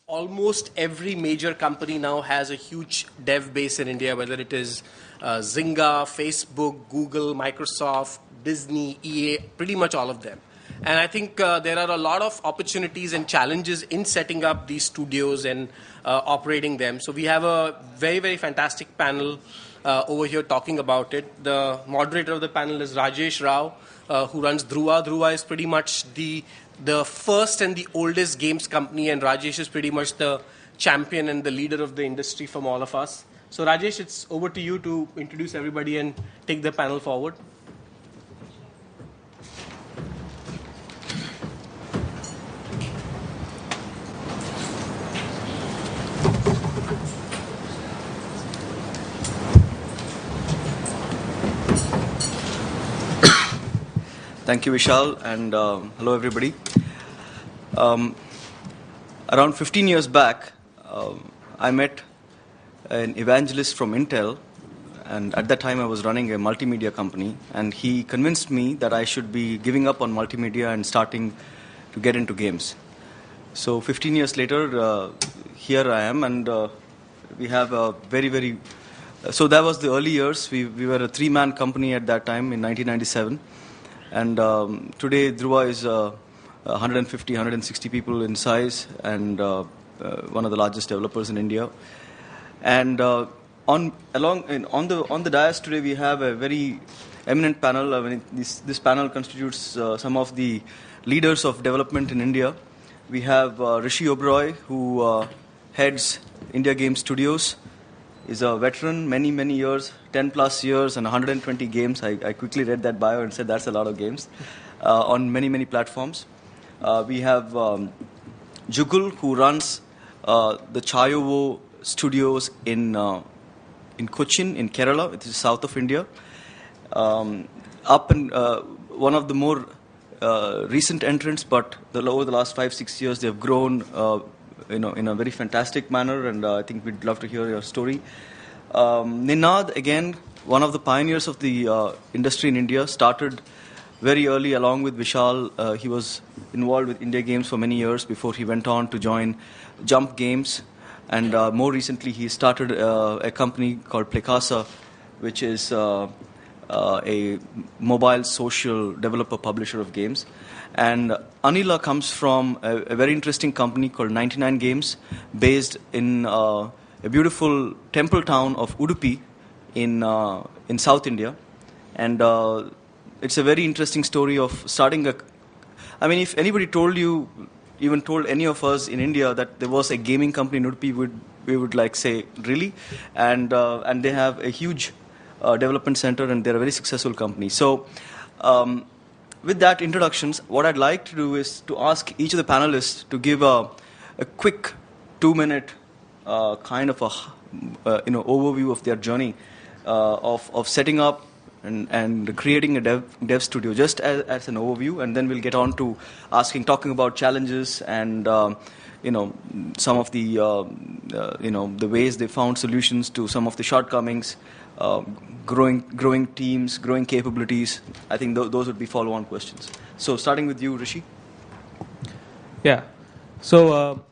almost every major company now has a huge dev base in India, whether it is Zynga, Facebook, Google, Microsoft, Disney, EA, pretty much all of them. And I think there are a lot of opportunities and challenges in setting up these studios and operating them. So we have a very, very fantastic panel over here talking about it. The moderator of the panel is Rajesh Rao, who runs Dhruva. Dhruva is pretty much the first and the oldest games company, and Rajesh is pretty much the champion and the leader of the industry from all of us. So Rajesh, it's over to you to introduce everybody and take the panel forward. Thank you, Vishal, and hello, everybody. Around 15 years back, I met an evangelist from Intel, and at that time I was running a multimedia company, and he convinced me that I should be giving up on multimedia and starting to get into games. So 15 years later, here I am, and we have a very... So that was the early years. We were a three-man company at that time in 1997. And today, Dhruva is 150, 160 people in size, and one of the largest developers in India. And on the dais today, we have a very eminent panel. I mean, this panel constitutes some of the leaders of development in India. We have Rishi Oberoi, who heads India Game Studios. Is a veteran, many years, 10 plus years and 120 games. I quickly read that bio and said that's a lot of games on many platforms. We have Jugal, who runs the Chayovo studios in Cochin, in Kerala, which is south of India. One of the more recent entrants, but over the last 5-6 years, they've grown in a very fantastic manner, and I think we'd love to hear your story. Ninad, again, one of the pioneers of the industry in India, started very early along with Vishal. He was involved with India Games for many years before he went on to join Jump Games, and more recently he started a company called Plecasa, which is a mobile social developer publisher of games. And Anila comes from a very interesting company called 99 Games, based in a beautiful temple town of Udupi in South India. And it's a very interesting story of starting if anybody told any of us in India that there was a gaming company in Udupi, we would like say, really? And they have a huge development center, and they're a very successful company. So with that introductions, what I'd like to do is to ask each of the panelists to give a quick 2-minute kind of overview of their journey of setting up and creating a dev studio, just as an overview, and then we'll get on to talking about challenges and some of the the ways they found solutions to some of the shortcomings. Growing teams, growing capabilities. I think those would be follow-on questions. So starting with you, Rishi. Yeah. So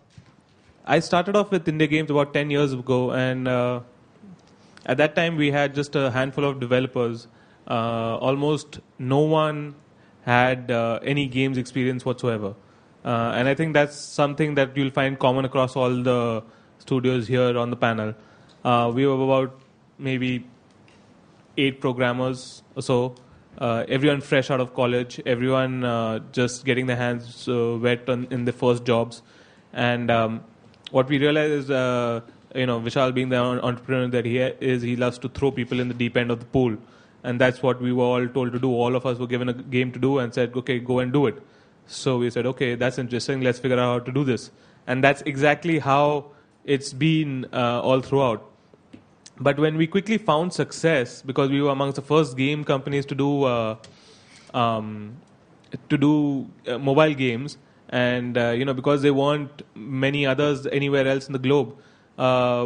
I started off with India Games about 10 years ago, and at that time we had just a handful of developers. Almost no one had any games experience whatsoever. And I think that's something that you'll find common across all the studios here on the panel. We were about maybe 8 programmers or so, everyone fresh out of college, everyone just getting their hands wet in their first jobs. And what we realized is, Vishal being the entrepreneur that he is, he loves to throw people in the deep end of the pool. And that's what we were all told to do. All of us were given a game to do and said, okay, go and do it. So we said, okay, that's interesting, let's figure out how to do this. And that's exactly how it's been all throughout. But when we quickly found success, because we were amongst the first game companies to do mobile games, and because there weren't many others anywhere else in the globe,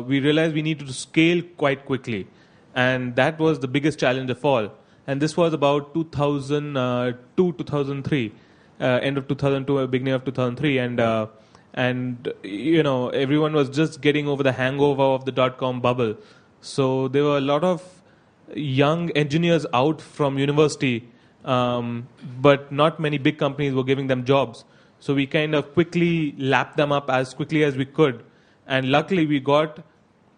we realized we needed to scale quite quickly, and that was the biggest challenge of all. And this was about 2002, 2003, end of 2002, beginning of 2003, and and everyone was just getting over the hangover of the dot-com bubble. So there were a lot of young engineers out from university, but not many big companies were giving them jobs. So we kind of quickly lapped them up as quickly as we could, and luckily we got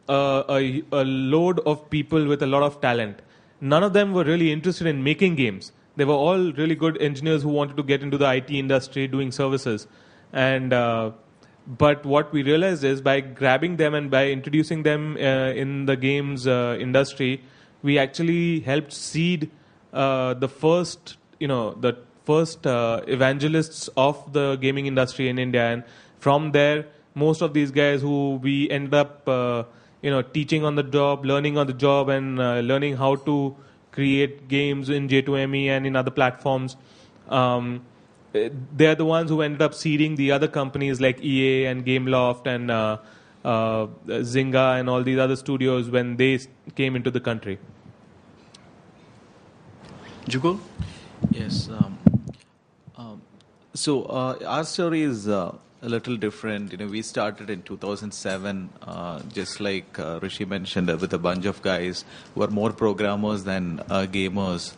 a load of people with a lot of talent. None of them were really interested in making games. They were all really good engineers who wanted to get into the IT industry doing services. And but what we realized is by grabbing them and by introducing them in the games industry, we actually helped seed the first evangelists of the gaming industry in India. And from there, most of these guys who we ended up teaching on the job, learning on the job, and learning how to create games in J2ME and in other platforms. They're the ones who ended up seeding the other companies like EA and Gameloft and Zynga and all these other studios when they came into the country. Jugal? Yes. So our story is a little different. We started in 2007, just like Rishi mentioned, with a bunch of guys who are more programmers than gamers.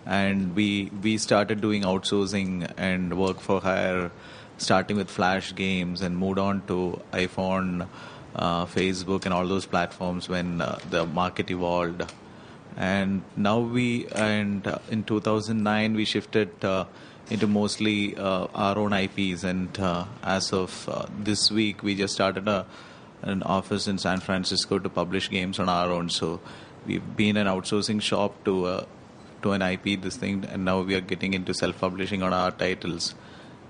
And we started doing outsourcing and work for hire, starting with Flash games, and moved on to iPhone, Facebook, and all those platforms when the market evolved. And now in 2009 we shifted into mostly our own IPs, and as of this week we just started an office in San Francisco to publish games on our own. So we've been an outsourcing shop to an IP and now we are getting into self-publishing on our titles.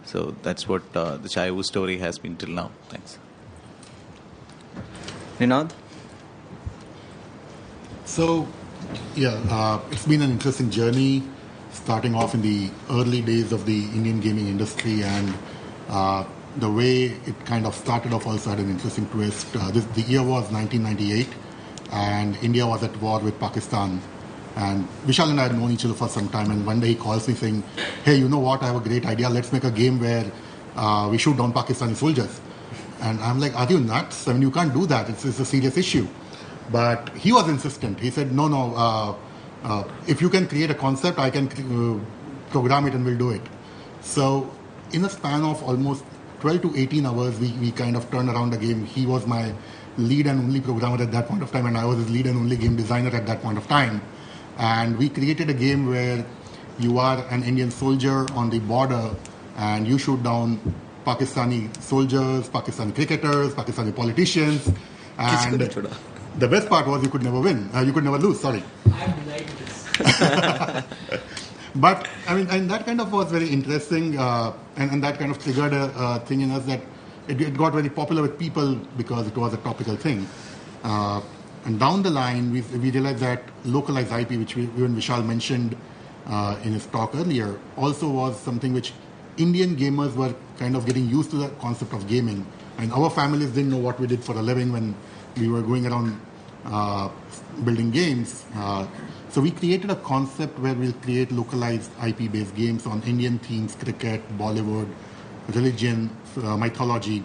So that's what the Chaiwu story has been till now. Thanks. Ninad? So, it's been an interesting journey, starting off in the early days of the Indian gaming industry, and the way it kind of started off also had an interesting twist. The year was 1998, and India was at war with Pakistan. And Vishal and I had known each other for some time, and one day he calls me saying, "Hey, you know what? I have a great idea. Let's make a game where we shoot down Pakistani soldiers." And I'm like, "Are you nuts? I mean, you can't do that. It's a serious issue." But he was insistent. He said, "No. If you can create a concept, I can program it and we'll do it." So in a span of almost 12 to 18 hours, we kind of turned around the game. He was my lead and only programmer at that point of time, and I was his lead and only game designer at that point of time. And we created a game where you are an Indian soldier on the border and you shoot down Pakistani soldiers, Pakistani cricketers, Pakistani politicians. And the best part was you could never win. You could never lose, sorry. I'm delighted this. But, I mean, and that kind of was very interesting, and that kind of triggered a thing in us that it got very popular with people because it was a topical thing. And down the line, we realized that localized IP, which even Vishal mentioned in his talk earlier, also was something which Indian gamers were kind of getting used to the concept of gaming. And our families didn't know what we did for a living when we were going around building games. So we created a concept where we'll create localized IP-based games on Indian themes, cricket, Bollywood, religion, mythology.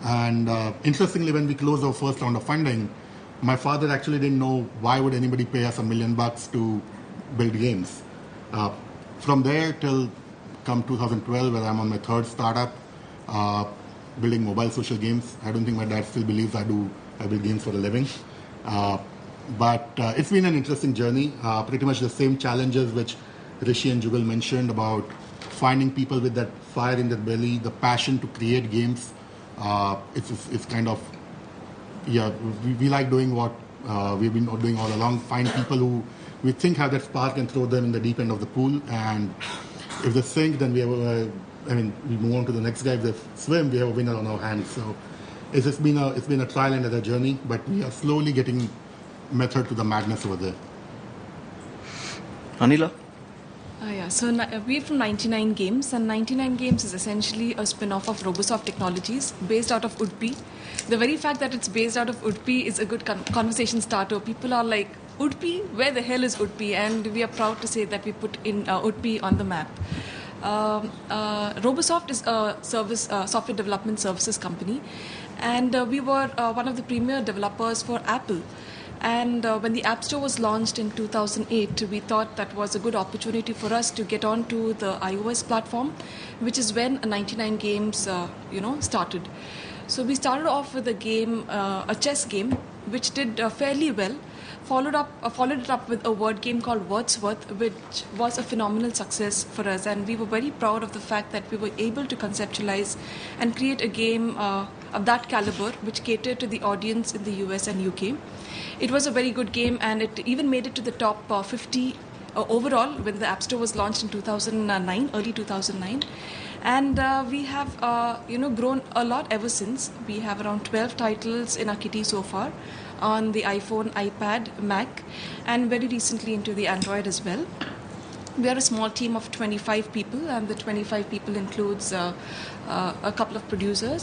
And interestingly, when we closed our first round of funding, my father actually didn't know why would anybody pay us $1 million to build games. From there till come 2012, where I'm on my third startup, building mobile social games. I don't think my dad still believes I build games for a living. But it's been an interesting journey. Pretty much the same challenges which Rishi and Jugal mentioned about finding people with that fire in their belly, the passion to create games. It's kind of, we like doing what we've been doing all along. Find people who we think have that spark and throw them in the deep end of the pool. And if they sink, then we move on to the next guy. If they swim, we have a winner on our hands. So it's been a trial and error journey, but we are slowly getting method to the madness over there. Anila? So we're from 99 Games, and 99 Games is essentially a spin-off of Robosoft Technologies based out of Udpi. The very fact that it's based out of Udpi is a good conversation starter. People are like, Udpi? Where the hell is Udpi? And we are proud to say that we put in Udpi on the map. Robosoft is a software development services company, and we were one of the premier developers for Apple. And when the App Store was launched in 2008, we thought that was a good opportunity for us to get onto the iOS platform, which is when 99 Games, started. So we started off with a game, a chess game, which did fairly well. Followed it up with a word game called Wordsworth, which was a phenomenal success for us, and we were very proud of the fact that we were able to conceptualize and create a game of that caliber, which catered to the audience in the US and UK. It was a very good game, and it even made it to the top 50 overall when the App Store was launched in 2009, early 2009. And we have grown a lot ever since. We have around 12 titles in our kitty so far on the iPhone, iPad, Mac, and very recently into the Android as well. We are a small team of 25 people, and the 25 people includes a couple of producers,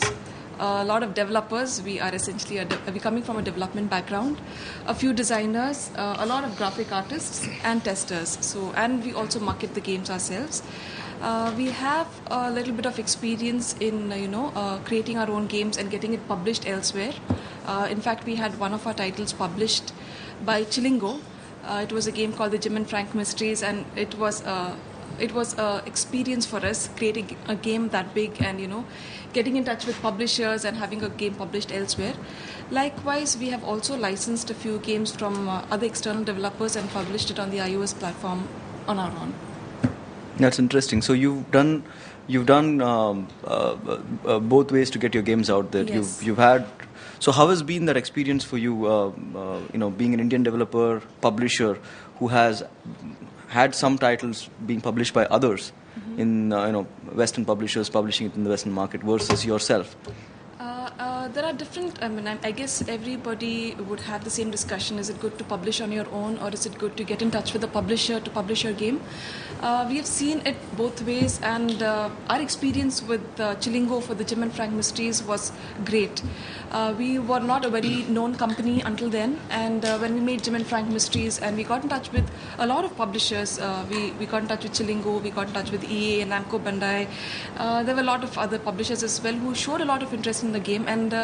a lot of developers. We are essentially we're coming from a development background, a few designers, a lot of graphic artists, and testers. And we also market the games ourselves. We have a little bit of experience in creating our own games and getting it published elsewhere. In fact, we had one of our titles published by Chilingo. It was a game called the Jim and Frank Mysteries, and it was a experience for us creating a game that big and getting in touch with publishers and having a game published elsewhere. Likewise, we have also licensed a few games from other external developers and published it on the iOS platform on our own. That's interesting. So you've done both ways to get your games out there. Yes. You've had. So how has been that experience for you? Being an Indian developer publisher who has had some titles being published by others in Western publishers publishing it in the Western market versus yourself. There are different, I guess everybody would have the same discussion. Is it good to publish on your own, or is it good to get in touch with the publisher to publish your game? We have seen it both ways, and our experience with Chilingo for the Jim and Frank Mysteries was great. We were not a very known company until then, and when we made Jim and Frank Mysteries and we got in touch with a lot of publishers, we got in touch with Chilingo, we got in touch with EA and Namco Bandai. There were a lot of other publishers as well who showed a lot of interest in the game, and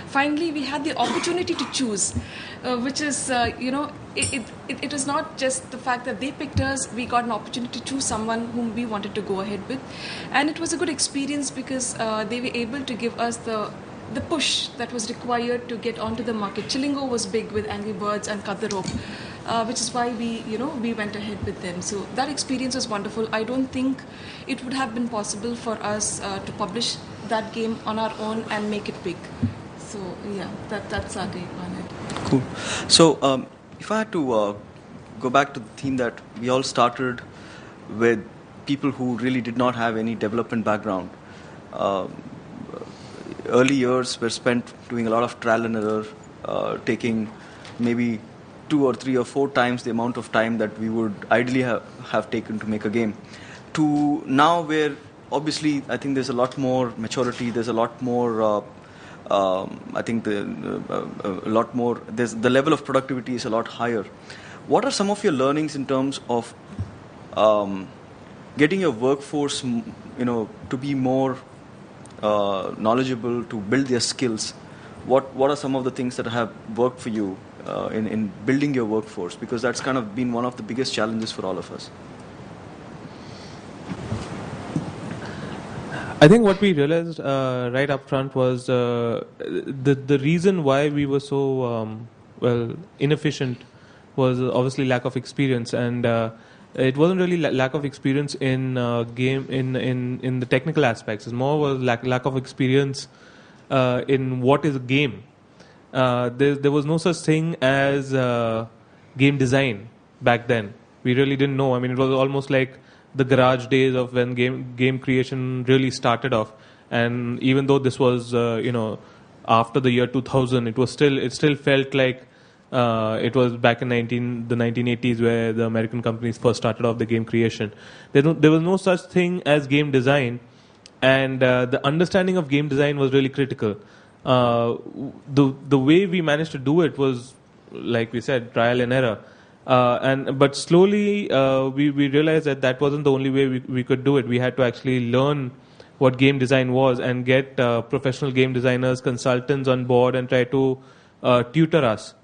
finally we had the opportunity to choose, which is, it is not just the fact that they picked us. We got an opportunity to choose someone whom we wanted to go ahead with, and it was a good experience because they were able to give us the push that was required to get onto the market. Chilingo was big with Angry Birds and Cut the Rope, which is why we went ahead with them. So that experience was wonderful. I don't think it would have been possible for us to publish that game on our own and make it big. So yeah, that's our take on it. Cool. So if I had to go back to the theme that we all started with people who really did not have any development background. Early years were spent doing a lot of trial and error, taking maybe 2 or 3 or 4 times the amount of time that we would ideally have taken to make a game, to now where obviously I think there's a lot more maturity, there's a lot more I think a lot more, the level of productivity is a lot higher. What are some of your learnings in terms of getting your workforce to be more knowledgeable, to build their skills? What are some of the things that have worked for you in building your workforce? Because that's kind of been one of the biggest challenges for all of us. I think what we realized right up front was the reason why we were so inefficient was obviously lack of experience, and it wasn't really lack of experience in game in the technical aspects. It's more was lack of experience in what is a game. There was no such thing as game design back then. We really didn't know. I mean, it was almost like the garage days of when game creation really started off. And even though this was after the year 2000, it still felt like it was back in the 1980s where the American companies first started off the game creation. There was no such thing as game design, and the understanding of game design was really critical. The way we managed to do it was, like we said, trial and error. But slowly we realized that wasn't the only way we could do it. We had to actually learn what game design was and get professional game designers, consultants on board and try to tutor us.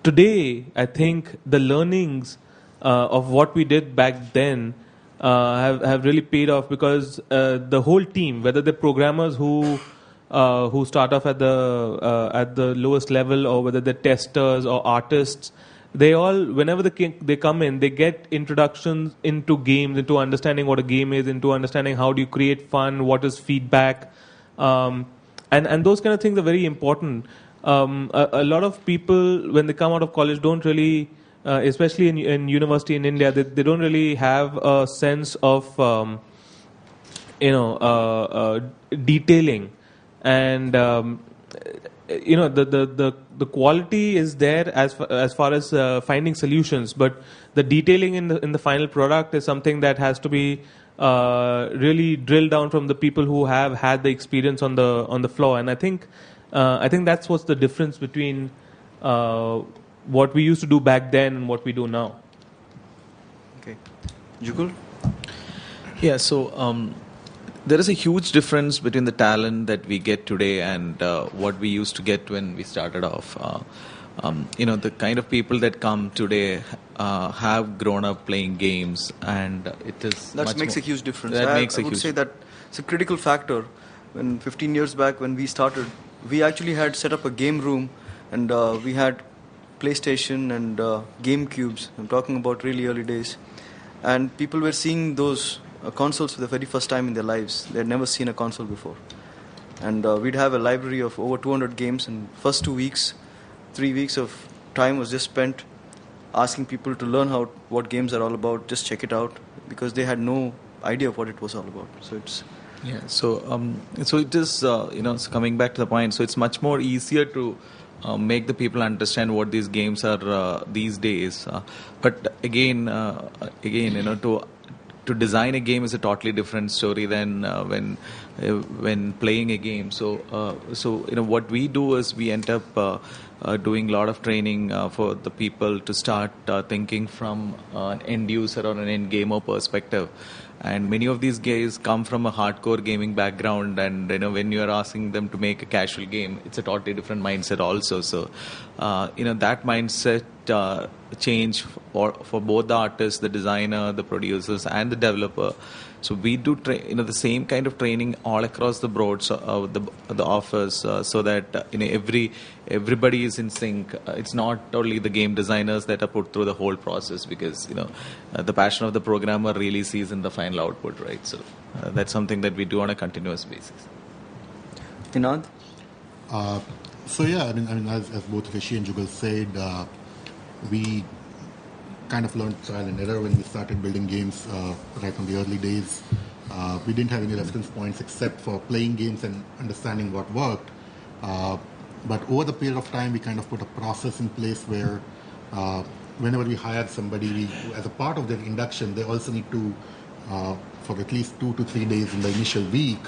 Today, I think the learnings of what we did back then have really paid off, because the whole team, whether they're programmers who start off at the lowest level, or whether they're testers or artists, they all, whenever they come in, they get introductions into games, into understanding what a game is, into understanding how do you create fun, what is feedback, and those kind of things are very important. A lot of people, when they come out of college, don't really, especially in university in India, they don't really have a sense of detailing, and the quality is there as far as finding solutions, but the detailing in the final product is something that has to be really drilled down from the people who have had the experience on the floor. And I think that's what's the difference between what we used to do back then and what we do now. Okay, Jugul? Yeah, so there is a huge difference between the talent that we get today and what we used to get when we started off. The kind of people that come today have grown up playing games, and it is That makes a huge difference. I would say that it's a critical factor. When 15 years back, when we started, we actually had set up a game room, and we had PlayStation and Game Cubes. I'm talking about really early days, and people were seeing those consoles for the very first time in their lives. They had never seen a console before, and we'd have a library of over 200 games. And first 2 weeks, 3 weeks of time was just spent asking people to learn what games are all about. Just check it out, because they had no idea of what it was all about. So it's so it is so coming back to the point. So it's much more easier to make the people understand what these games are these days. But again, to design a game is a totally different story than when playing a game. So what we do is we end up doing a lot of training for the people to start thinking from an end user or an end gamer perspective. And many of these guys come from a hardcore gaming background, and when you are asking them to make a casual game, it's a totally different mindset also. So that mindset change for both the artist, the designer, the producers, and the developer. So we do the same kind of training all across the board, so the office, so that everybody is in sync. It's not only the game designers that are put through the whole process, because the passion of the programmer really sees in the final output, right? So that's something that we do on a continuous basis. Inad? So yeah, I mean, as both Rishi and Jugal said, we kind of learned trial and error when we started building games right from the early days. We didn't have any reference points except for playing games and understanding what worked. But over the period of time, we kind of put a process in place where whenever we hired somebody, as a part of their induction, they also need to, for at least 2 to 3 days in the initial week,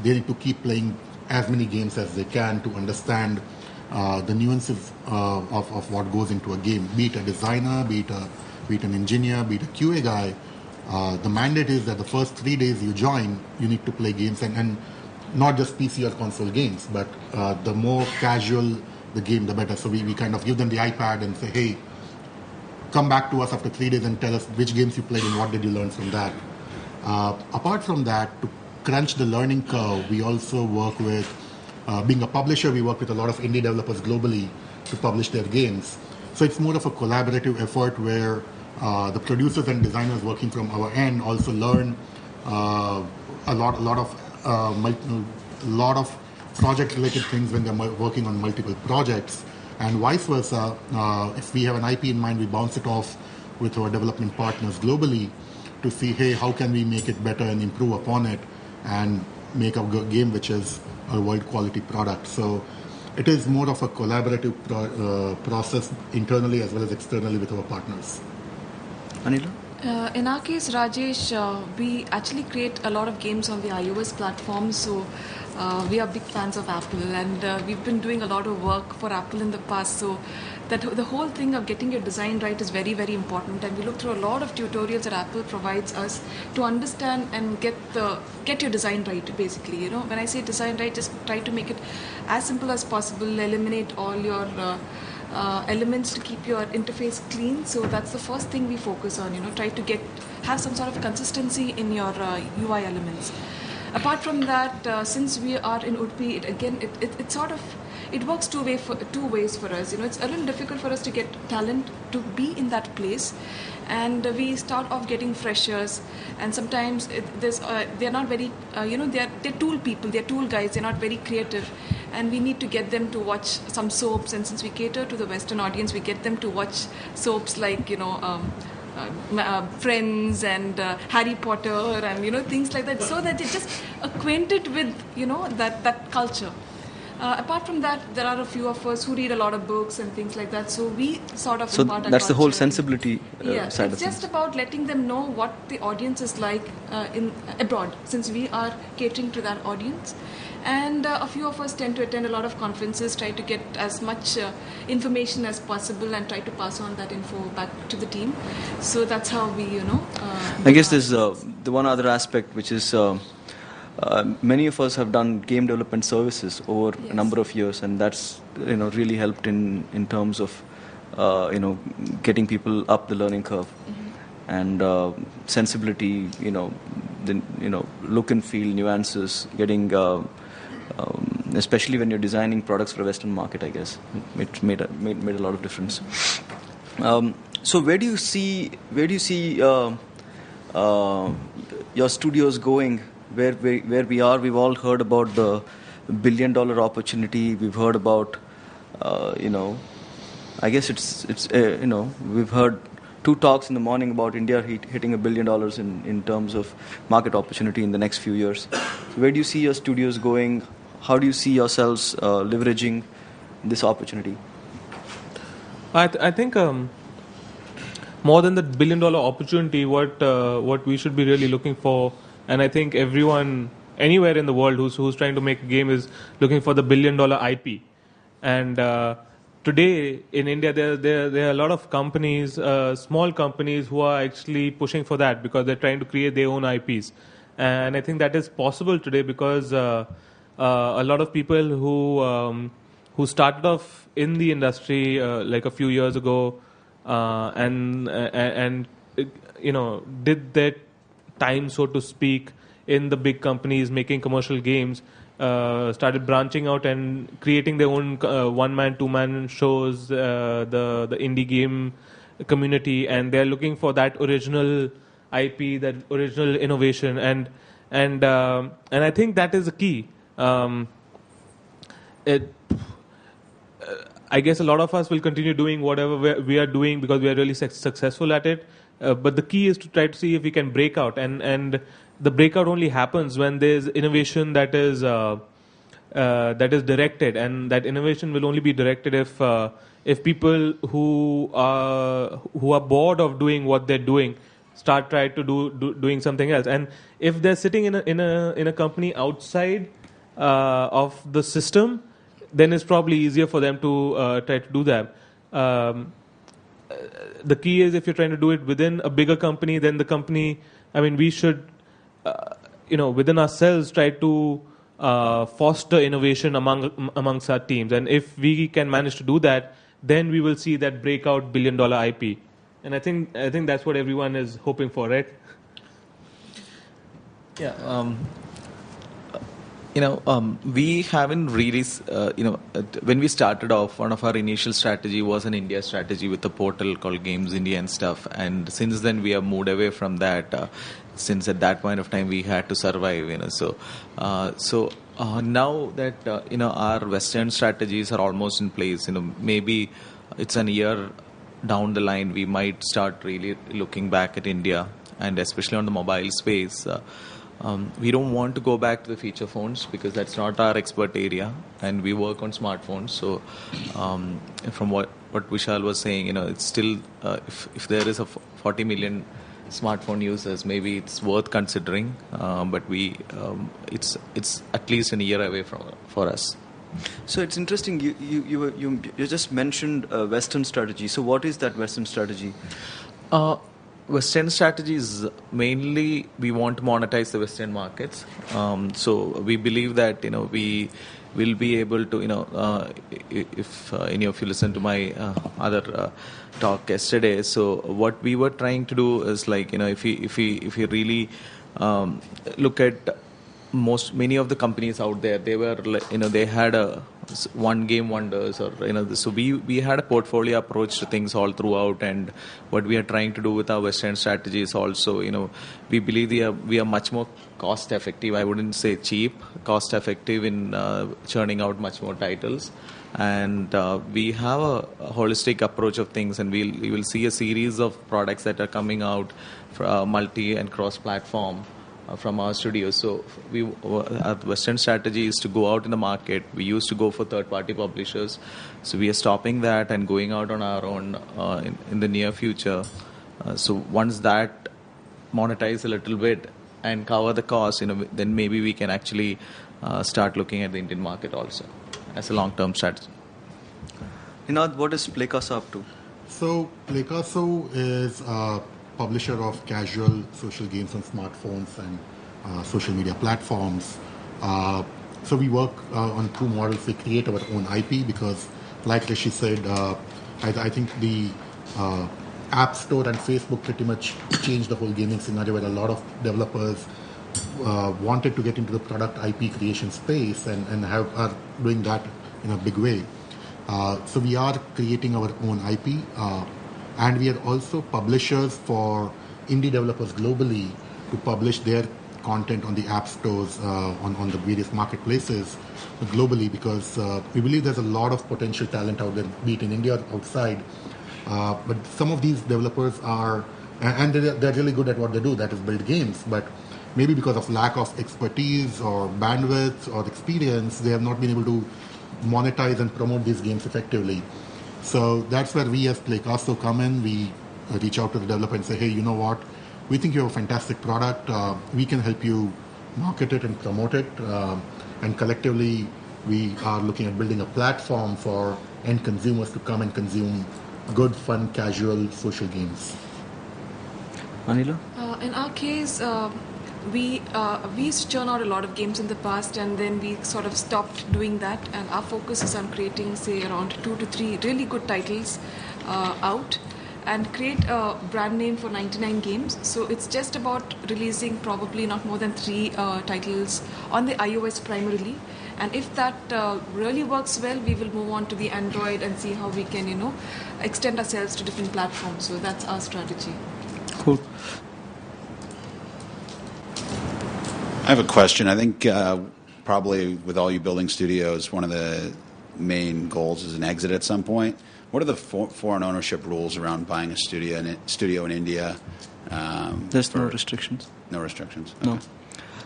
they need to keep playing as many games as they can to understand the nuances of what goes into a game. Be it a designer, be it an engineer, be it a QA guy, the mandate is that the first 3 days you join, you need to play games, and not just PC or console games, but the more casual the game, the better. So we kind of give them the iPad and say, hey, come back to us after 3 days and tell us which games you played and what did you learn from that. Apart from that, to crunch the learning curve, we also work with, being a publisher, we work with a lot of indie developers globally to publish their games. So it's more of a collaborative effort where the producers and designers working from our end also learn a lot of project-related things when they're working on multiple projects, and vice versa. If we have an IP in mind, we bounce it off with our development partners globally to see, hey, how can we make it better and improve upon it and make a game which is a world-quality product. So it is more of a collaborative process internally as well as externally with our partners. Anila? In our case, Rajesh, we actually create a lot of games on the iOS platform. So we are big fans of Apple, and we've been doing a lot of work for Apple in the past. So that the whole thing of getting your design right is very, very important. And we look through a lot of tutorials that Apple provides us to understand and get your design right. Basically, when I say design right, just try to make it as simple as possible. Eliminate all your elements to keep your interface clean. So that's the first thing we focus on. Try to have some sort of consistency in your UI elements. Apart from that, since we are in Udpi, it works two ways for us. It's a little difficult for us to get talent to be in that place, and we start off getting freshers, and sometimes they're not very they're tool people, they're tool guys, they're not very creative, and we need to get them to watch some soaps. And since we cater to the Western audience, we get them to watch soaps like Friends and Harry Potter and things like that, so that they're just acquainted with that culture. Apart from that, there are a few of us who read a lot of books and things like that. So we sort of So impart our that's the whole culture. sensibility Yeah, side of it's things. just about letting them know what the audience is like in abroad, since we are catering to that audience. And a few of us tend to attend a lot of conferences, try to get as much information as possible, and try to pass on that info back to the team. So that's how we, I guess there's the one other aspect, which is many of us have done game development services over a number of years, and that's really helped in terms of getting people up the learning curve, and sensibility, look and feel, nuances, getting especially when you're designing products for a Western market. I guess it made a lot of difference. So where do you see your studios going? Where we are? We've all heard about the $1 billion opportunity. We've heard about I guess it's we've heard 2 talks in the morning about India hitting $1 billion in terms of market opportunity in the next few years. So where do you see your studios going? How do you see yourselves leveraging this opportunity? I think more than the $1 billion opportunity, what we should be really looking for, and I think everyone anywhere in the world who's trying to make a game is looking for the $1 billion IP. And today in India, there are a lot of companies, small companies, who are actually pushing for that because they're trying to create their own IPs. And I think that is possible today because a lot of people who started off in the industry like a few years ago and did their time, so to speak, in the big companies making commercial games, started branching out and creating their own one-man, two-man shows, the indie game community, and they're looking for that original IP, that original innovation, and I think that is the key. I guess a lot of us will continue doing whatever we are doing because we are really successful at it. But the key is to try to see if we can break out, and the breakout only happens when there's innovation that is directed, and that innovation will only be directed if people who are bored of doing what they're doing start trying to doing something else. And if they're sitting in a company outside of the system, then it's probably easier for them to try to do that. The key is if you're trying to do it within a bigger company, then the company, we should, within ourselves try to foster innovation amongst our teams. And if we can manage to do that, then we will see that breakout $1 billion IP. And I think that's what everyone is hoping for, right? Yeah. We haven't really, when we started off, one of our initial strategy was an India strategy with a portal called Games India and stuff. And since then, we have moved away from that. Since at that point of time, we had to survive, So now that, our Western strategies are almost in place, maybe it's an year down the line, we might start really looking back at India, and especially on the mobile space. We don't want to go back to the feature phones because that's not our expert area, and we work on smartphones. So, from what Vishal was saying, it's still if there is a 40 million smartphone users, maybe it's worth considering. But it's at least a year away for us. So it's interesting. You just mentioned Western strategy. So what is that Western strategy? Western strategy is mainly we want to monetize the Western markets. So we believe that we will be able to if any of you listen to my other talk yesterday. So what we were trying to do is if we really look at many of the companies out there, they were they had a one game wonders, or so we had a portfolio approach to things all throughout. And what we are trying to do with our Western strategy is also we believe we are much more cost effective. I wouldn't say cheap, cost effective in churning out much more titles. And we have a holistic approach of things, and we will see a series of products that are coming out for multi and cross platform from our studios. So our Western strategy is to go out in the market. We used to go for third-party publishers, so we are stopping that and going out on our own in the near future. So once that monetize a little bit and cover the cost, then maybe we can actually start looking at the Indian market also as a long-term strategy. Ninad, what is Playcasa up to? So Playcasa is a publisher of casual social games on smartphones and social media platforms. So we work on two models. We create our own IP because, like Rishi said, I think the App Store and Facebook pretty much changed the whole gaming scenario, where a lot of developers wanted to get into the product IP creation space and are doing that in a big way. So we are creating our own IP. And we are also publishers for indie developers globally to publish their content on the app stores, on the various marketplaces globally, because we believe there's a lot of potential talent out there, be it in India or outside. But some of these developers are, and they're really good at what they do, that is build games, but maybe because of lack of expertise or bandwidth or experience, they have not been able to monetize and promote these games effectively. So that's where we as Playcasa come in. We reach out to the developer and say, hey, you know what? We think you have a fantastic product. We can help you market it and promote it. And collectively, we are looking at building a platform for end consumers to come and consume good, fun, casual social games. Anila? In our case, we used to churn out a lot of games in the past, and then we sort of stopped doing that, and our focus is on creating, say, around 2 to 3 really good titles out, and create a brand name for 99 games. So it's just about releasing probably not more than 3 titles on the iOS primarily, and if that really works well, we will move on to the Android and see how we can extend ourselves to different platforms. So that's our strategy. Cool. I have a question. I think probably with all you building studios, one of the main goals is an exit at some point. What are the foreign ownership rules around buying a studio in India? There's no restrictions. No restrictions? No. Okay.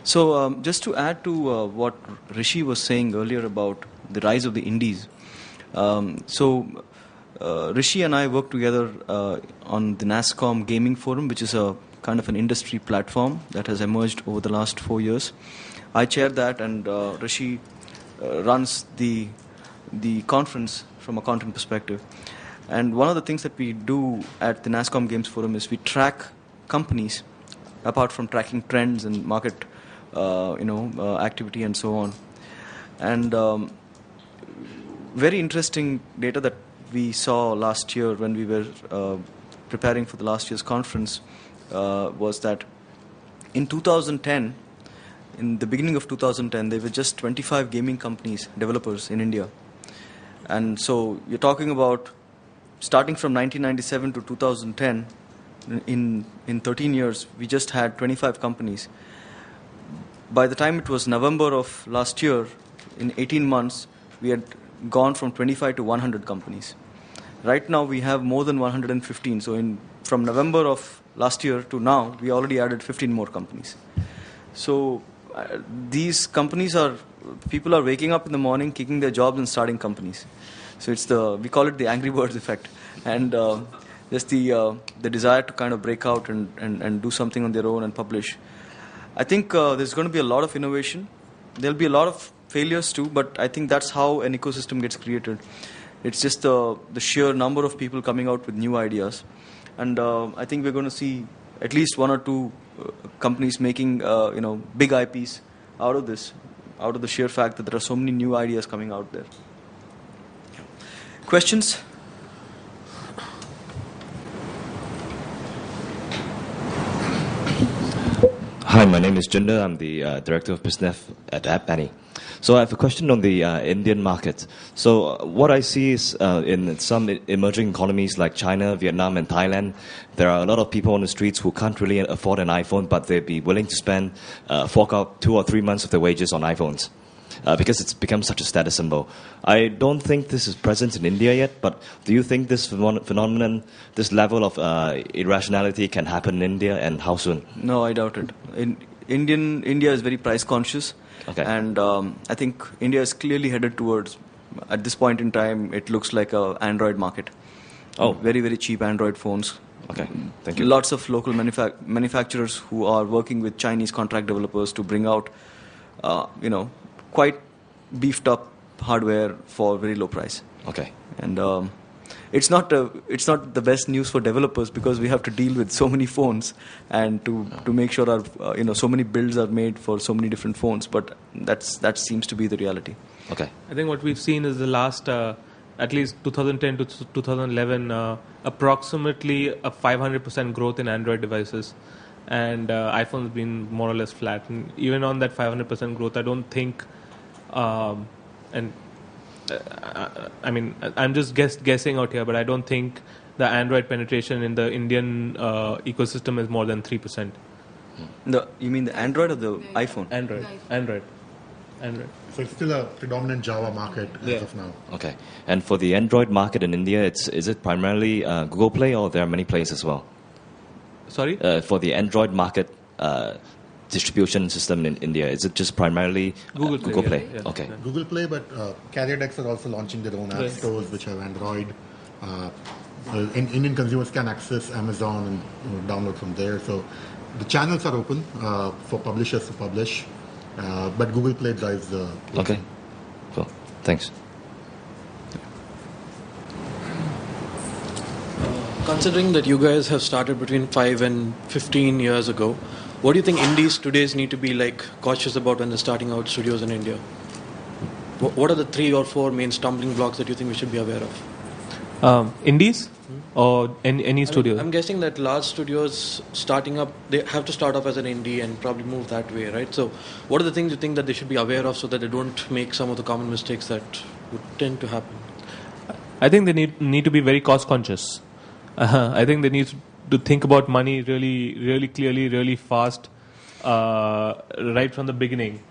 So just to add to what Rishi was saying earlier about the rise of the indies. Rishi and I work together on the NASSCOM Gaming Forum, which is a kind of an industry platform that has emerged over the last 4 years. I chair that, and Rishi runs the conference from a content perspective. And one of the things that we do at the NASSCOM Games Forum is we track companies, apart from tracking trends and market activity and so on. And very interesting data that we saw last year when we were preparing for the last year's conference was that in 2010, in the beginning of 2010, there were just 25 gaming companies, developers in India. And so you're talking about starting from 1997 to 2010, in 13 years, we just had 25 companies. By the time it was November of last year, in 18 months, we had gone from 25 to 100 companies. Right now, we have more than 115. So from November of last year to now, we already added 15 more companies. So these companies people are waking up in the morning, kicking their jobs and starting companies. So we call it the Angry Birds effect. And just the desire to kind of break out and do something on their own and publish. I think there's going to be a lot of innovation. There'll be a lot of failures too, but I think that's how an ecosystem gets created. It's just the sheer number of people coming out with new ideas. And I think we're going to see at least one or two companies making big IPs out of this, out of the sheer fact that there are so many new ideas coming out there. Questions? Hi, my name is Jinder. I'm the Director of Business at App Annie. So I have a question on the Indian market. So what I see is in some emerging economies like China, Vietnam, and Thailand, there are a lot of people on the streets who can't really afford an iPhone, but they'd be willing to spend, fork out 2 or 3 months of their wages on iPhones. Because it's become such a status symbol. I don't think this is present in India yet, but do you think this phenomenon, this level of irrationality can happen in India, and how soon? No, I doubt it. India is very price conscious. Okay. And I think India is clearly headed towards, at this point in time, it looks like an Android market. Oh. Very, very cheap Android phones. Okay, thank you. Lots of local manufacturers who are working with Chinese contract developers to bring out, quite beefed up hardware for very low price. Okay. And it's not the best news for developers because we have to deal with so many phones and to make sure our so many builds are made for so many different phones. But that seems to be the reality. Okay. I think what we've seen is the last, at least 2010 to 2011, approximately a 500% growth in Android devices. And iPhone has been more or less flat. And even on that 500% growth, I don't think, I mean, I'm just guessing out here, but I don't think the Android penetration in the Indian ecosystem is more than 3%. You mean the Android or the iPhone? Android. So it's still a predominant Java market as of now. Okay. And for the Android market in India, is it primarily Google Play, or there are many players as well? Sorry? For the Android market distribution system in India, is it just primarily Google Play? Yeah. Okay. Google Play, but CarrierDex are also launching their own app stores which have Android. Indian consumers can access Amazon and download from there. So the channels are open for publishers to publish, but Google Play drives the... Okay. Cool. Thanks. Considering that you guys have started between 5 and 15 years ago, what do you think indies today need to be cautious about when they're starting out studios in India? What are the 3 or 4 main stumbling blocks that you think we should be aware of? Indies or any studio? I'm guessing that large studios starting up, they have to start off as an indie and probably move that way, right? So what are the things you think that they should be aware of so that they don't make some of the common mistakes that would tend to happen? I think they need to be very cost conscious. I think they need to think about money really, really clearly, really fast, right from the beginning,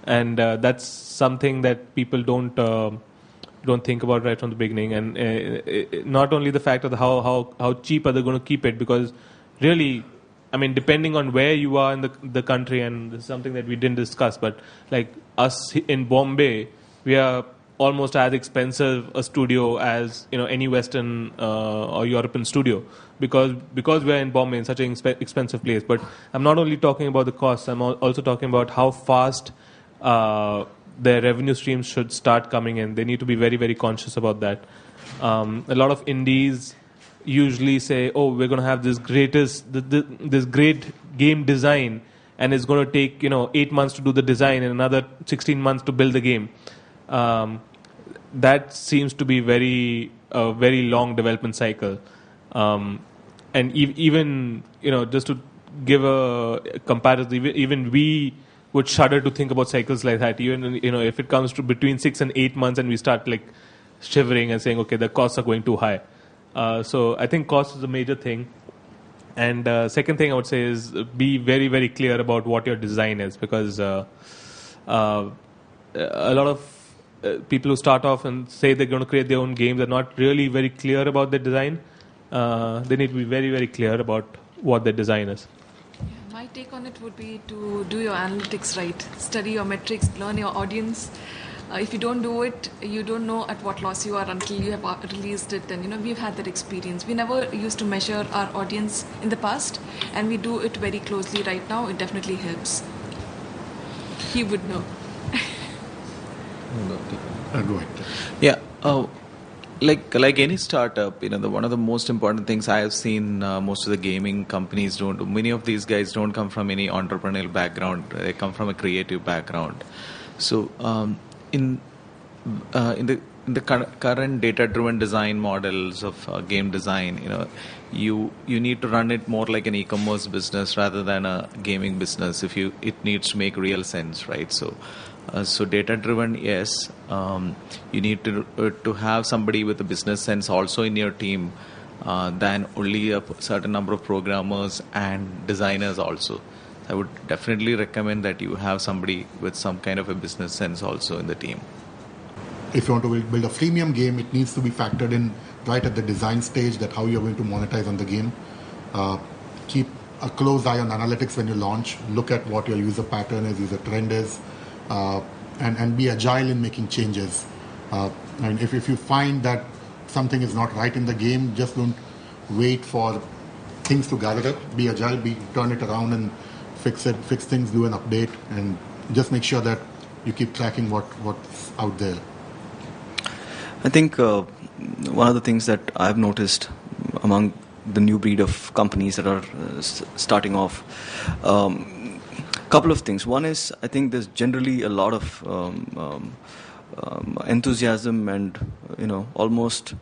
and that's something that people don't think about right from the beginning. And not only the fact of how cheap are they going to keep it, because really, I mean, depending on where you are in the country, and this is something that we didn't discuss, but like us in Bombay, we are almost as expensive a studio as any Western or European studio, because we're in Bombay, in such an expensive place. But I'm not only talking about the costs, I'm also talking about how fast their revenue streams should start coming in. They need to be very, very conscious about that. A lot of indies usually say, oh, we're going to have this great game design, and it's going to take 8 months to do the design and another 16 months to build the game. That seems to be a very long development cycle, and even just to give a comparison, even we would shudder to think about cycles like that. Even if it comes to between 6 and 8 months, and we start shivering and saying, okay, the costs are going too high. So I think cost is a major thing. And second thing I would say is be very, very clear about what your design is, because a lot of people who start off and say they're going to create their own games are not really very clear about their design. They need to be very, very clear about what their design is. My take on it would be to do your analytics right, study your metrics, learn your audience, If you don't do it, you don't know at what loss you are until you have released it. And we've had that experience. We never used to measure our audience in the past, and we do it very closely right now. It definitely helps. He would know. Go ahead. Yeah. Like any startup, one of the most important things I have seen most of the gaming companies don't do. Many of these guys don't come from any entrepreneurial background. They come from a creative background. So in the current data-driven design models of game design, you need to run it more like an e-commerce business rather than a gaming business. It needs to make real sense, right? So data-driven, yes. You need to have somebody with a business sense also in your team than only a certain number of programmers and designers also. I would definitely recommend that you have somebody with some kind of a business sense also in the team. If you want to build a freemium game, it needs to be factored in right at the design stage, that how you're going to monetize on the game. Keep a close eye on analytics when you launch. Look at what your user pattern is, user trend is, and be agile in making changes. And if you find that something is not right in the game, just don't wait for things to gather up. Be agile, turn it around and fix things, do an update, and just make sure that you keep tracking what's out there. I think one of the things that I've noticed among the new breed of companies that are starting off, couple of things. One is, I think there's generally a lot of enthusiasm and almost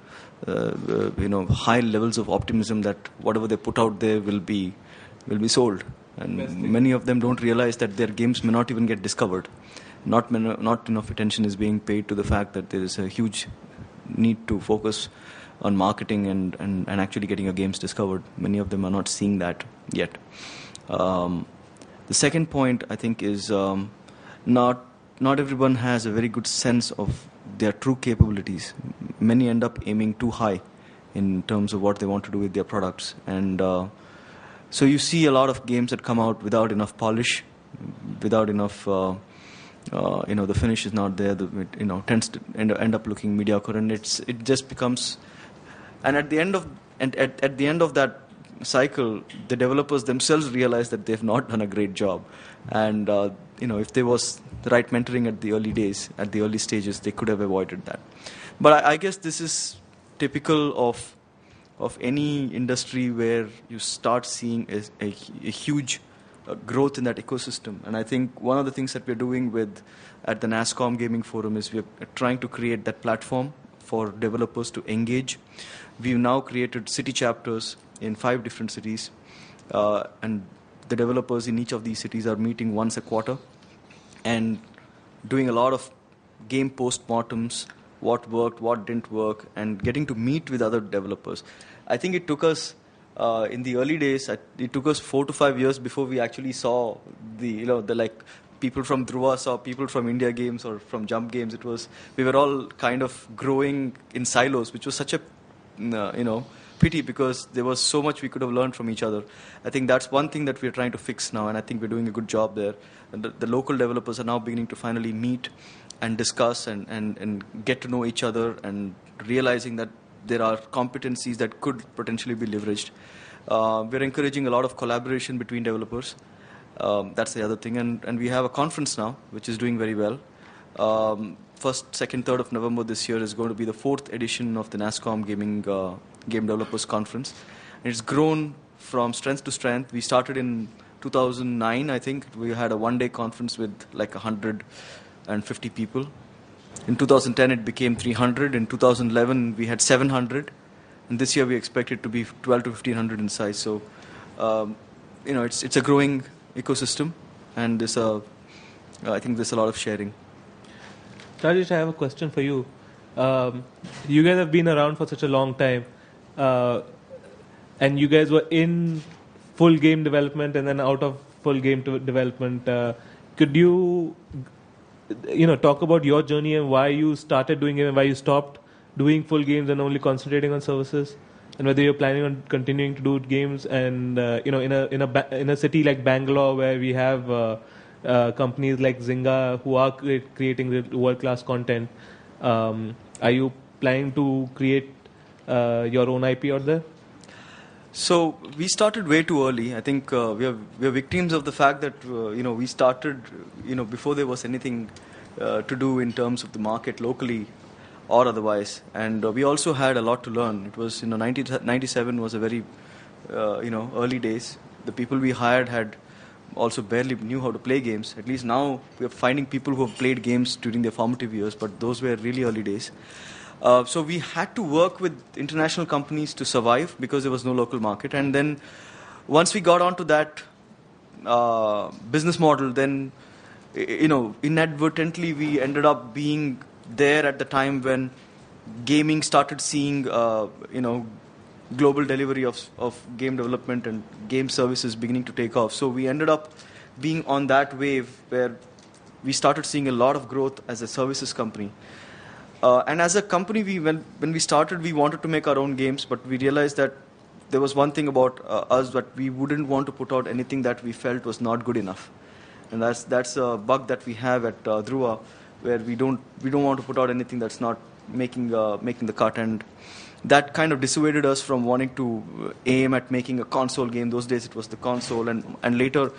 high levels of optimism that whatever they put out there will be sold. And many of them don't realize that their games may not even get discovered. Not enough attention is being paid to the fact that there is a huge need to focus on marketing and actually getting your games discovered. Many of them are not seeing that yet. The second point, I think, is not everyone has a very good sense of their true capabilities. Many end up aiming too high in terms of what they want to do with their products. And so you see a lot of games that come out without enough polish, without enough, the finish is not there. Tends to end up looking mediocre, and it just becomes. And at the end of that cycle, the developers themselves realize that they've not done a great job. And if there was the right mentoring at the early days, at the early stages, they could have avoided that. But I guess this is typical of any industry where you start seeing a huge growth in that ecosystem. And I think one of the things that we're doing at the NASSCOM Gaming Forum is we're trying to create that platform for developers to engage. We've now created city chapters in 5 different cities, and the developers in each of these cities are meeting once a quarter and doing a lot of game post-mortems, what worked, what didn't work, and getting to meet with other developers. I think it took us, in the early days, it took us 4 to 5 years before we actually saw the people from Dhruva saw people from India Games or from Jump Games. We were all kind of growing in silos, which was such a pity, because there was so much we could have learned from each other. I think that's one thing that we're trying to fix now, and I think we're doing a good job there. And the local developers are now beginning to finally meet and discuss and get to know each other, and realizing that there are competencies that could potentially be leveraged. We're encouraging a lot of collaboration between developers. That's the other thing. And we have a conference now, which is doing very well. 1st, 2nd, 3rd of November this year is going to be the 4th edition of the NASSCOM Game Developers Conference. And it's grown from strength to strength. We started in 2009, I think. We had a one-day conference with 150 people. In 2010, it became 300. In 2011, we had 700. And this year, we expect it to be 12 to 1,500 in size. So, it's a growing ecosystem, and I think there's a lot of sharing. Rajesh, I have a question for you. You guys have been around for such a long time, and you guys were in full game development and then out of full game development. Could you, talk about your journey and why you started doing it and why you stopped doing full games and only concentrating on services, and whether you're planning on continuing to do games? And in a city like Bangalore, where we have companies like Zynga who are creating world-class content. Are you planning to create your own IP out there? So we started way too early. I think we are victims of the fact that we started before there was anything to do in terms of the market locally or otherwise, and we also had a lot to learn. It was 97 was a very early days. The people we hired had also barely knew how to play games. At least now we are finding people who have played games during their formative years, but those were really early days. So we had to work with international companies to survive because there was no local market. And then once we got onto that business model, then inadvertently we ended up being there at the time when gaming started seeing global delivery of game development and game services beginning to take off. So we ended up being on that wave where we started seeing a lot of growth as a services company. And as a company, when we started, we wanted to make our own games, but we realized that there was one thing about us, that we wouldn't want to put out anything that we felt was not good enough. And that's a bug that we have at Dhruva, where we don't want to put out anything that's not making the cut. And that kind of dissuaded us from wanting to aim at making a console game. Those days it was the console, and later.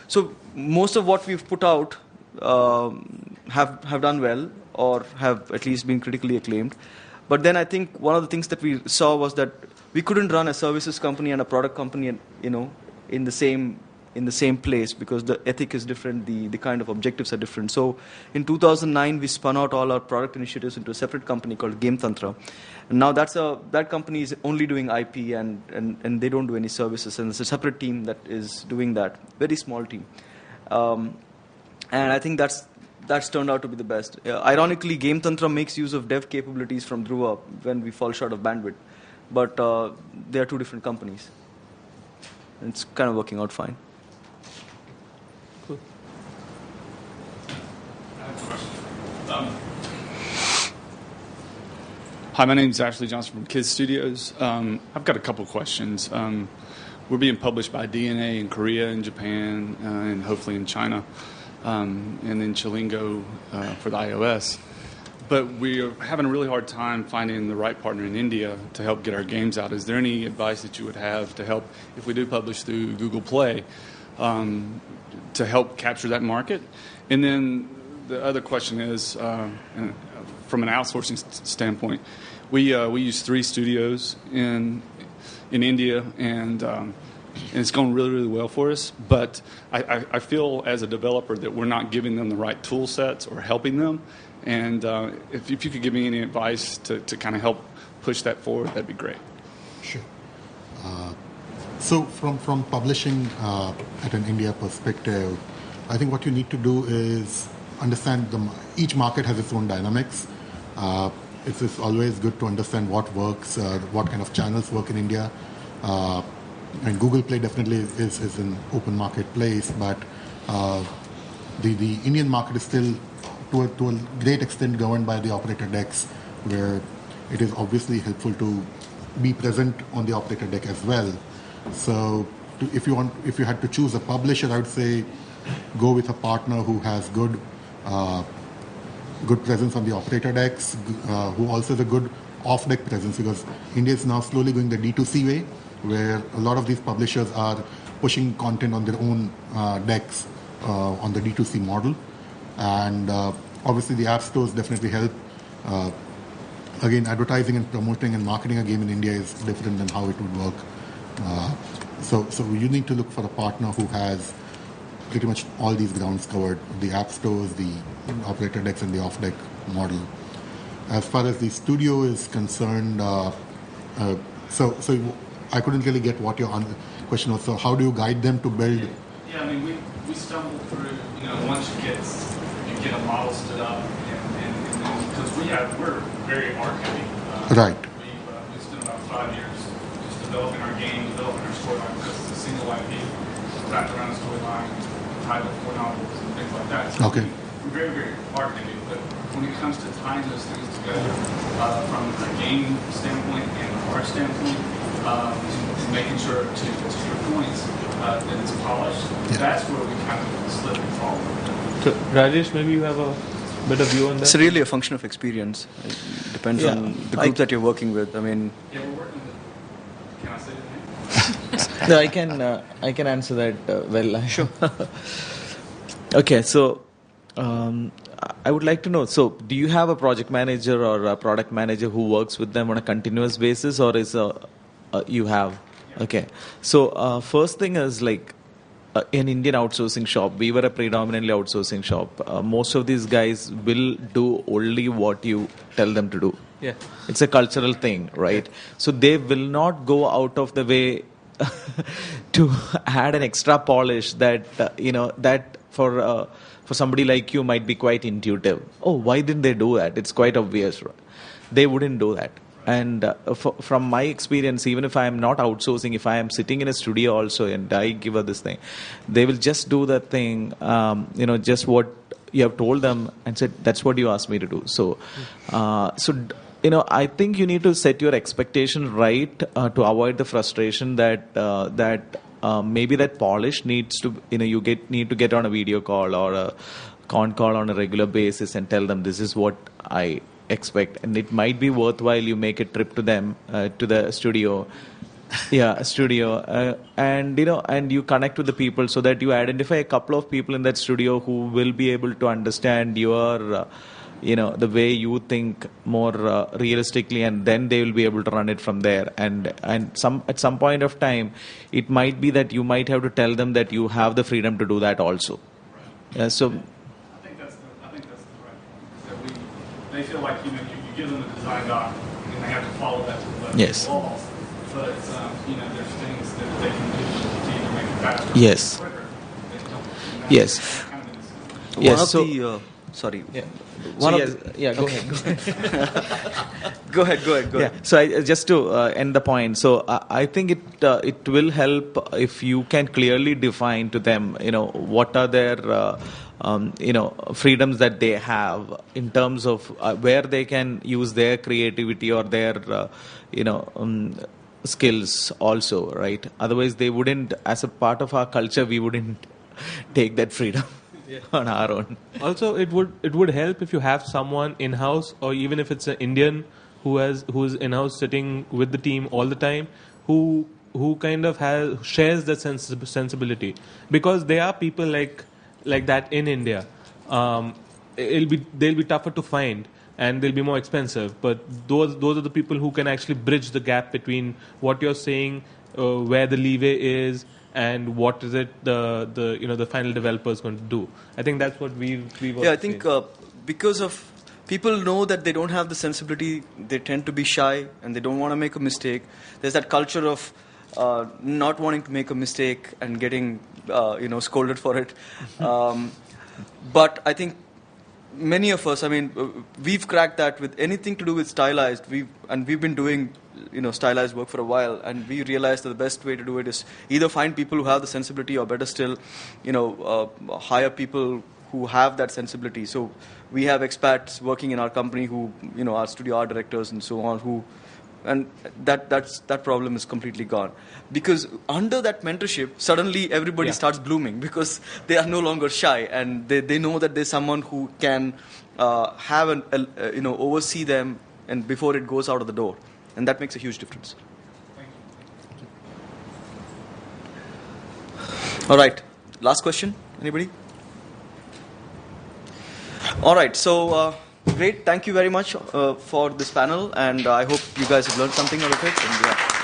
So most of what we've put out have done well, or have at least been critically acclaimed. But then I think one of the things that we saw was that we couldn't run a services company and a product company, in the same place, because the ethic is different, the kind of objectives are different. So in 2009, we spun out all our product initiatives into a separate company called Game Tantra. And now that company is only doing IP and they don't do any services. And it's a separate team that is doing that, very small team. And I think that's turned out to be the best. Ironically, Game Tantra makes use of dev capabilities from Dhruva when we fall short of bandwidth. But they are two different companies. And it's kind of working out fine. Cool. Hi, my name is Ashley Johnson from Kids Studios. I've got a couple questions. We're being published by DNA in Korea and Japan and hopefully in China. And then Chilingo for the iOS. But we're having a really hard time finding the right partner in India to help get our games out. Is there any advice that you would have to help, if we do publish through Google Play, to help capture that market? And then the other question is, from an outsourcing standpoint, we use 3 studios in India, and it's going really, really well for us. But I feel as a developer that we're not giving them the right tool sets or helping them. And if you could give me any advice to kind of help push that forward, that'd be great. Sure. So from publishing at an India perspective, I think what you need to do is understand each market has its own dynamics. It's always good to understand what works, what kind of channels work in India. And Google Play definitely is an open marketplace, but the Indian market is still to a great extent governed by the operator decks, where it is obviously helpful to be present on the operator deck as well. So if you had to choose a publisher, I would say go with a partner who has good presence on the operator decks, who also has a good off-deck presence, because India is now slowly going the D2C way, where a lot of these publishers are pushing content on their own decks on the D2C model. And obviously the app stores definitely help. Again, advertising and promoting and marketing a game in India is different than how it would work. So you need to look for a partner who has pretty much all these grounds covered: the app stores, the operator decks, and the off-deck model. As far as the studio is concerned, so I couldn't really get what your question was. So how do you guide them to build? Yeah, I mean, we stumble through, once you get a model stood up, and because we're very art heavy. Right. We spent about 5 years just developing our game, developing our storyline, because it's a single IP wrapped around a storyline, tied with 4 novels and things like that. So okay. We're very, very art heavy, but when it comes to tying those things together from a game standpoint and an art standpoint, making sure to your points that it's polished. That's where we kind of slip and fall. So, Rajesh, maybe you have a better view on that? It's really a function of experience. It depends on the group that you're working with. I mean, Yeah, we're working with. Can I say the name? No, I can answer that well. Sure. Okay, so I would like to know. So, do you have a project manager or a product manager who works with them on a continuous basis, or is you have? Okay. So, first thing is like an Indian outsourcing shop. We were a predominantly outsourcing shop. Most of these guys will do only what you tell them to do. Yeah. It's a cultural thing, right? So they will not go out of the way to add an extra polish that that for somebody like you might be quite intuitive. Oh, why didn't they do that? It's quite obvious. Right? They wouldn't do that. And from my experience, even if I am not outsourcing, if I am sitting in a studio also and I give her this thing, they will just do that thing, just what you have told them and said, that's what you asked me to do. So, I think you need to set your expectation right to avoid the frustration that maybe that polish needs to, need to get on a video call or a con call on a regular basis and tell them this is what I expect, and it might be worthwhile you make a trip to them to the studio and you connect with the people so that you identify a couple of people in that studio who will be able to understand your the way you think more realistically, and then they will be able to run it from there. And at some point of time it might be that you might have to tell them that you have the freedom to do that also. So I think that's the right point. They feel like you give them a design doc and they have to follow that to the letter Yes. of the law. But there's things that they can do to either make it faster Yes. or quicker. They don't, Yes. that's kind of an one Yes, of so- the sorry. Yeah. One So, of the- go ahead. Go ahead. Yeah. So just to end the point, so I think it will help if you can clearly define to them, what are their freedoms that they have in terms of where they can use their creativity or their skills also, right? Otherwise, they wouldn't, as a part of our culture, we wouldn't take that freedom. On our own. Also, it would help if you have someone in house, or even if it's an Indian who is in house sitting with the team all the time, who kind of shares that sensibility, because there are people like that in India. They'll be tougher to find and they'll be more expensive. But those are the people who can actually bridge the gap between what you're saying, where the leeway is, and what is it the final developer is going to do. I think that's what we Yeah, I think because of people know that they don't have the sensibility, they tend to be shy and they don't want to make a mistake. There's that culture of not wanting to make a mistake and getting scolded for it. But I think many of us, we've cracked that with anything to do with stylized. We've been doing stylized work for a while, and we realized that the best way to do it is either find people who have the sensibility, or better still, hire people who have that sensibility. So we have expats working in our company who are studio art directors and so on, and that problem is completely gone, because under that mentorship suddenly everybody starts blooming, because they are no longer shy and they know that there's someone who can have oversee them and before it goes out of the door, and that makes a huge difference. All right, last question, anybody? All right, so great, thank you very much for this panel, and I hope you guys have learned something out of it. And,